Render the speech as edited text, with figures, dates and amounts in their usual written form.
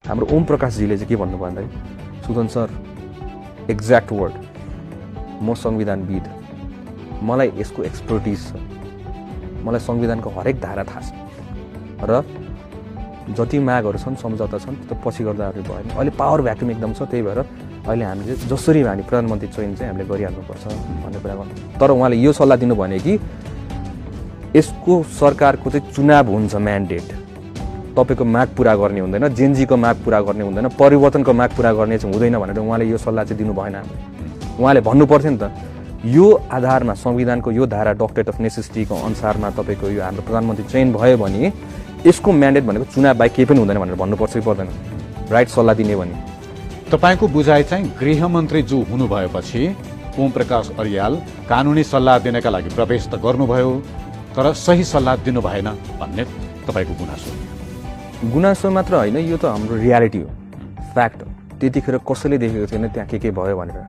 हाम्रो ओम प्रकाशजीले चाहिँ के भन्नुभयो भन्दाखेरि सुदन सर एक्ज्याक्ट वर्ड म संविधानविद मलाई यसको एक्सपर्टिज छ मलाई संविधानको हरेक धारा थाहा छ र जति मागहरू छन् सम्झौता छन् त्यो पछि गर्दा भएन अहिले पावर भ्याक्युम एकदम छ त्यही भएर अहिले हामीले जसरी हामी प्रधानमन्त्री चयन चाहिँ हामीले गरिहाल्नुपर्छ भन्ने कुरा गर्नु तर उहाँले यो सल्लाह दिनु भने कि यसको सरकारको चाहिँ चुनाव हुन्छ म्यान्डेट तपाईँको माग पुरा गर्ने हुँदैन जेनजीको माग पुरा गर्ने हुँदैन परिवर्तनको माग पुरा गर्ने चाहिँ हुँदैन भनेर उहाँले यो सल्लाह चाहिँ दिनु भएन उहाँले भन्नु पर्थ्यो नि त यो आधारमा संविधानको यो धारा डक्ट्रेट अफ नेसेसिटीको अनुसारमा तपाईँको यो हाम्रो प्रधानमन्त्री चयन भयो भने यसको म्यान्डेट भनेको चुनाव बाहेक केही पनि हुँदैन भनेर भन्नुपर्छ कि पर्दैन राइट सल्लाह दिने भने तपाईँको बुझाइ चाहिँ गृहमन्त्री जो हुनुभएपछि ओम प्रकाश अर्याल कानुनी सल्लाह दिनका लागि प्रवेश त गर्नुभयो तर सही सल्लाह दिनु भएन भन्ने तपाईँको गुनासो मात्र होइन यो त हाम्रो रियालिटी हो फ्याक्ट हो त्यतिखेर कसैले देखेको छैन त्यहाँ के भयो भनेर